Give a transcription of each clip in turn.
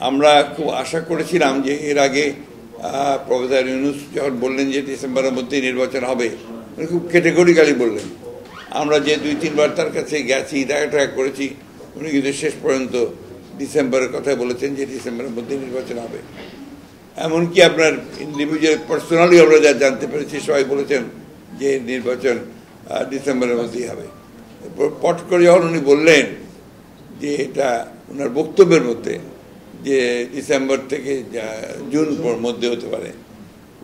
আমরা খুব আশা করেছিলাম যে এর আগে প্রফেসর ইউনূস যখন বললেন যে ডিসেম্বরের মধ্যে নির্বাচন হবে, উনি খুব ক্যাটেগরিক্যালি বললেন। আমরা যে 2-3 বার তার কাছে গেছি, দেখা করেছি, উনি কিন্তু শেষ পর্যন্ত ডিসেম্বরের কথাই বলেছেন যে ডিসেম্বরের মধ্যে নির্বাচন হবে। এমনকি আপনার ইন্ডিভিজুয়াল পার্সোনালি আমরা যা জানতে পেরেছি সবাই বলেছেন যে নির্বাচন ডিসেম্বরের মধ্যেই হবে। পট করে যখন উনি বললেন যে এটা ওনার বক্তব্যের মধ্যে যে ডিসেম্বর থেকে জুন মধ্যে হতে পারে,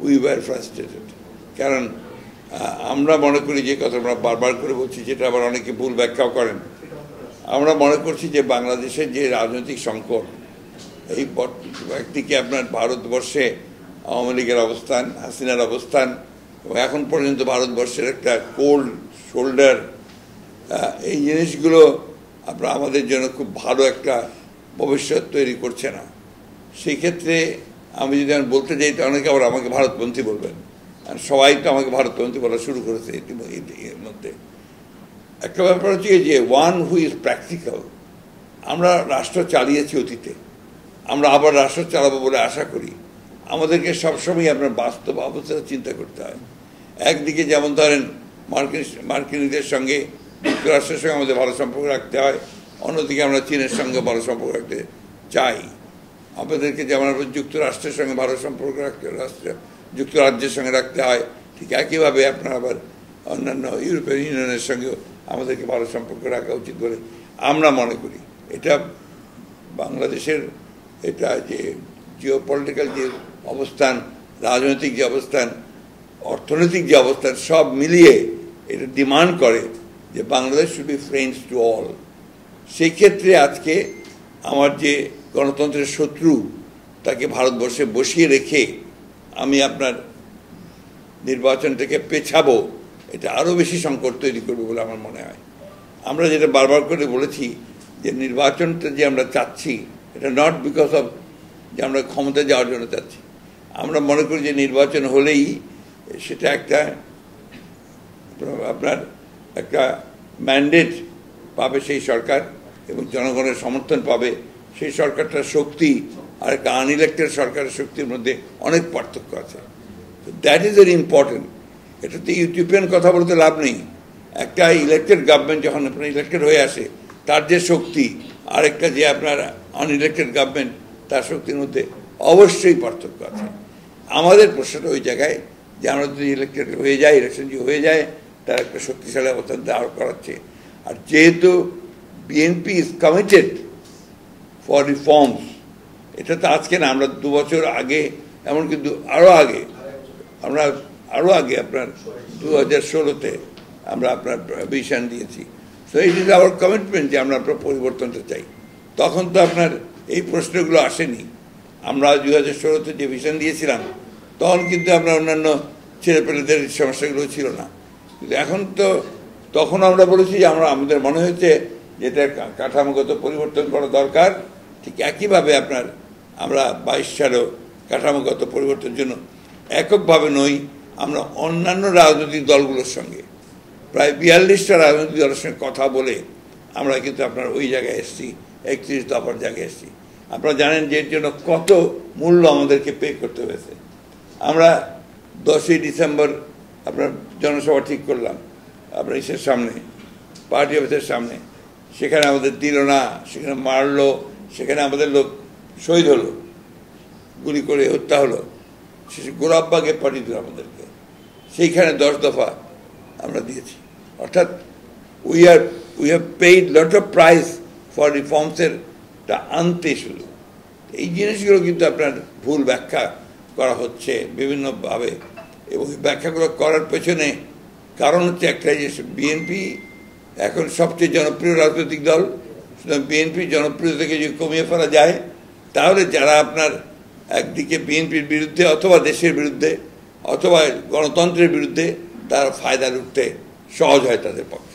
উই ওয়ার ফ্রাস্ট্রেটেড। কারণ আমরা মনে করি যে কথা আমরা বারবার করে বলছি, যেটা আবার অনেকে ভুল ব্যাখ্যাও করেন, আমরা মনে করছি যে বাংলাদেশের যে রাজনৈতিক সংকট, এই একদিকে আপনার ভারতবর্ষে আওয়ামী লীগের অবস্থান, হাসিনার অবস্থান, এবং এখন পর্যন্ত ভারতবর্ষের একটা কোল্ড শোল্ডার, এই জিনিসগুলো আপনার আমাদের জন্য খুব ভালো একটা ভবিষ্যৎ তৈরি করছে না। সেই ক্ষেত্রে আমি যদি বলতে যাই, তো অনেকে আবার আমাকে ভারতপন্থী বলবেন, আর সবাই তো আমাকে ভারতপন্থী বলা শুরু করেছে এর মধ্যে। একটা ব্যাপার হচ্ছে যে ওয়ান হু ইজ প্র্যাকটিক্যাল। আমরা রাষ্ট্র চালিয়েছি অতীতে, আমরা আবার রাষ্ট্র চালাবো বলে আশা করি। আমাদেরকে সবসময় আপনার বাস্তব অবস্থা চিন্তা করতে হয়। একদিকে যেমন ধরেন মার্কিনীদের সঙ্গে, যুক্তরাষ্ট্রের সঙ্গে আমাদের ভালো সম্পর্ক রাখতে হয়, অন্যদিকে আমরা চীনের সঙ্গে ভালো সম্পর্ক রাখতে চাই। আমাদেরকে যেমন যুক্তরাষ্ট্রের সঙ্গে ভালো সম্পর্ক রাখতে, যুক্তরাজ্যের সঙ্গে রাখতে হয়, ঠিক একইভাবে আপনার আবার অন্যান্য ইউরোপিয়ান ইউনিয়নের সঙ্গেও আমাদেরকে ভালো সম্পর্ক রাখা উচিত বলে আমরা মনে করি। এটা বাংলাদেশের এটা যে জিওপলিটিক্যাল যে অবস্থান, রাজনৈতিক যে অবস্থান, অর্থনৈতিক যে অবস্থান, সব মিলিয়ে এটা ডিমান্ড করে যে Bangladesh should be friends to all. সেই ক্ষেত্রে আজকে আমার যে গণতন্ত্রের শত্রু, তাকে ভারতবর্ষে বসিয়ে রেখে আমি আপনার নির্বাচনটাকে পেছাবো, এটা আরও বেশি সংকট তৈরি করবে বলে আমার মনে হয়। আমরা যেটা বারবার করে বলেছি যে নির্বাচনটা যে আমরা চাচ্ছি, এটা নট বিকজ অফ যে আমরা ক্ষমতা যাওয়ার জন্য চাচ্ছি। আমরা মনে করি যে নির্বাচন হলেই সেটা একটা আপনার একটা ম্যান্ডেট পাবে সেই সরকার, এবং জনগণের সমর্থন পাবে সেই সরকারটার শক্তি আর একটা আনইলেক্টেড সরকারের শক্তির মধ্যে অনেক পার্থক্য আছে। That is very important. এটাতে ইউটিউবিয়ান কথা বলতে লাভ নেই। একটা ইলেক্টেড গভর্নমেন্ট যখন আপনার ইলেক্টেড হয়ে আসে, তার যে শক্তি, আর একটা যে আপনার আনইলেক্টেড গভর্নমেন্ট, তার শক্তির মধ্যে অবশ্যই পার্থক্য আছে। আমাদের প্রশ্নটা ওই জায়গায় যে আমরা যদি ইলেক্টেড হয়ে যাই, ইলেকশন যে হয়ে যায়, তার একটা শক্তিশালী অবস্থান দাঁড় করাচ্ছে। আর যেহেতু BNP is committed for reforms, এটা তো আজকে না, আমরা 2 বছর আগে, এমন কিন্তু আরও আগে, আমরা আরও আগে আপনার 2016-তে আমরা আপনার ভিশন দিয়েছি। So it is our commitment যে আমরা আপনার পরিবর্তনটা চাই। তখন তো আপনার এই প্রশ্নগুলো আসেনি। আমরা 2016-তে যে ভিশন দিয়েছিলাম, তখন কিন্তু আমরা অন্যান্য ছেলেপেলেদের সমস্যাগুলো ছিল না। কিন্তু এখন তো, তখন আমরা বলেছি যে আমাদের মনে হয়েছে যেটা কাঠামোগত পরিবর্তন করা দরকার। ঠিক একইভাবে আপনার আমরা 22 সালেও কাঠামোগত পরিবর্তনের জন্য এককভাবে নই, আমরা অন্যান্য রাজনৈতিক দলগুলোর সঙ্গে, প্রায় 42টা রাজনৈতিক দলের সঙ্গে কথা বলে আমরা কিন্তু আপনার ওই জায়গায় এসেছি, 31 দফার জায়গায় এসেছি। আপনারা জানেন যে এর জন্য কত মূল্য আমাদেরকে পে করতে হয়েছে। আমরা 10ই ডিসেম্বর আপনার জনসভা ঠিক করলাম আপনার ইসের সামনে, পার্টি অফিসের সামনে। সেখানে আমাদের দিল না, সেখানে মারলো, সেখানে আমাদের লোক শহীদ হলো, গুলি করে হত্যা হলো। শেষে গোলাপবাগে পাঠিয়ে দিল আমাদেরকে। সেইখানে 10 দফা আমরা দিয়েছি। অর্থাৎ we have paid lot of price for রিফর্মসের আনতে শুধু। এই জিনিসগুলো কিন্তু আপনার ভুল ব্যাখ্যা করা হচ্ছে বিভিন্নভাবে, এবং এই ব্যাখ্যাগুলো করার পেছনে কারণ হচ্ছে একটাই, যে বিএনপি এখন সবচেয়ে জনপ্রিয় রাজনৈতিক দল। সুতরাং বিএনপি জনপ্রিয়তাকে যদি কমিয়ে ফেলা যায়, তাহলে যারা আপনার একদিকে বিএনপির বিরুদ্ধে অথবা দেশের বিরুদ্ধে অথবা গণতন্ত্রের বিরুদ্ধে, তারা ফায়দা লুটতে সহজ হয় তাদের পক্ষে।